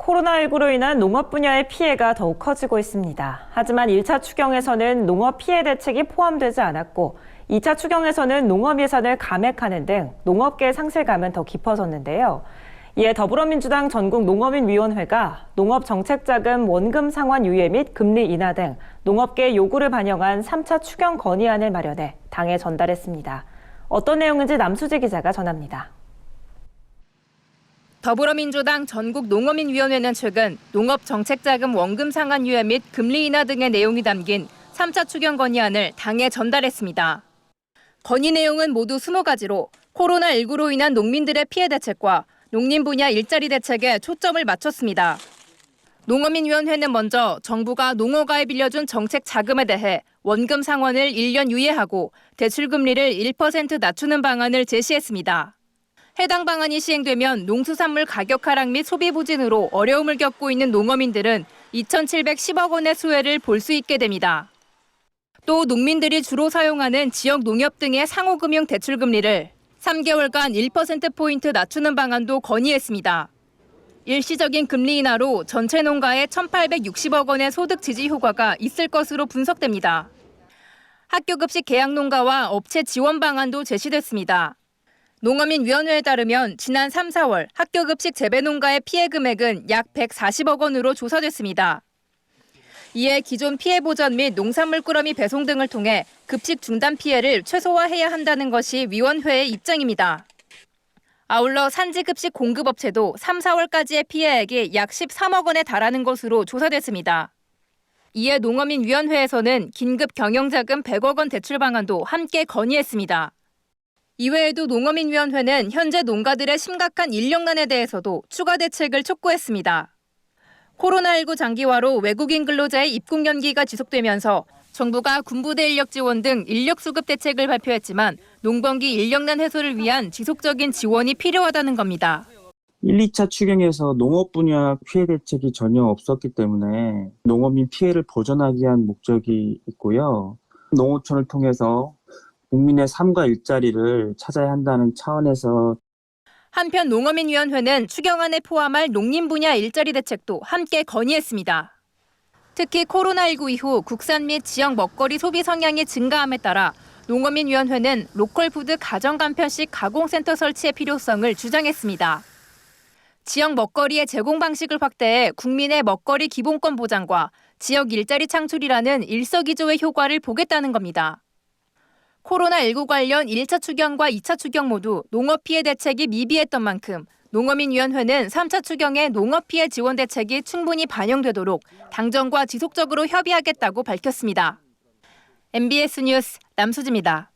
코로나19로 인한 농업 분야의 피해가 더욱 커지고 있습니다. 하지만 1차 추경에서는 농업 피해 대책이 포함되지 않았고 2차 추경에서는 농업 예산을 감액하는 등 농업계의 상실감은 더 깊어졌는데요. 이에 더불어민주당 전국농업인위원회가 농업정책자금 원금 상환 유예 및 금리 인하 등 농업계의 요구를 반영한 3차 추경 건의안을 마련해 당에 전달했습니다. 어떤 내용인지 남수지 기자가 전합니다. 더불어민주당 전국농업인위원회는 최근 농업정책자금 원금 상환 유예 및 금리 인하 등의 내용이 담긴 3차 추경 건의안을 당에 전달했습니다. 건의 내용은 모두 20가지로 코로나19로 인한 농민들의 피해 대책과 농림 분야 일자리 대책에 초점을 맞췄습니다. 농업인위원회는 먼저 정부가 농어가에 빌려준 정책 자금에 대해 원금 상환을 1년 유예하고 대출 금리를 1% 낮추는 방안을 제시했습니다. 해당 방안이 시행되면 농수산물 가격 하락 및 소비 부진으로 어려움을 겪고 있는 농어민들은 2,710억 원의 수혜를 볼 수 있게 됩니다. 또 농민들이 주로 사용하는 지역 농협 등의 상호금융 대출 금리를 3개월간 1%포인트 낮추는 방안도 건의했습니다. 일시적인 금리 인하로 전체 농가에 1,860억 원의 소득 지지 효과가 있을 것으로 분석됩니다. 학교급식 계약 농가와 업체 지원 방안도 제시됐습니다. 농어민위원회에 따르면 지난 3, 4월 학교급식 재배 농가의 피해 금액은 약 140억 원으로 조사됐습니다. 이에 기존 피해 보전 및 농산물 꾸러미 배송 등을 통해 급식 중단 피해를 최소화해야 한다는 것이 위원회의 입장입니다. 아울러 산지급식 공급업체도 3, 4월까지의 피해액이 약 13억 원에 달하는 것으로 조사됐습니다. 이에 농어민위원회에서는 긴급 경영자금 100억 원 대출 방안도 함께 건의했습니다. 이외에도 농어민위원회는 현재 농가들의 심각한 인력난에 대해서도 추가 대책을 촉구했습니다. 코로나19 장기화로 외국인 근로자의 입국 연기가 지속되면서 정부가 군부대 인력 지원 등 인력 수급 대책을 발표했지만 농번기 인력난 해소를 위한 지속적인 지원이 필요하다는 겁니다. 1, 2차 추경에서 농업 분야 피해 대책이 전혀 없었기 때문에 농어민 피해를 보전하기 위한 목적이 있고요. 농어촌을 통해서 국민의 삶과 일자리를 찾아야 한다는 차원에서 한편 농어민위원회는 추경안에 포함할 농림 분야 일자리 대책도 함께 건의했습니다. 특히 코로나19 이후 국산 및 지역 먹거리 소비 성향이 증가함에 따라 농어민위원회는 로컬푸드 가정간편식 가공센터 설치의 필요성을 주장했습니다. 지역 먹거리의 제공 방식을 확대해 국민의 먹거리 기본권 보장과 지역 일자리 창출이라는 일석이조의 효과를 보겠다는 겁니다. 코로나19 관련 1차 추경과 2차 추경 모두 농업 피해 대책이 미비했던 만큼 농어민위원회는 3차 추경의 농업 피해 지원 대책이 충분히 반영되도록 당정과 지속적으로 협의하겠다고 밝혔습니다. MBS 뉴스 남수지입니다.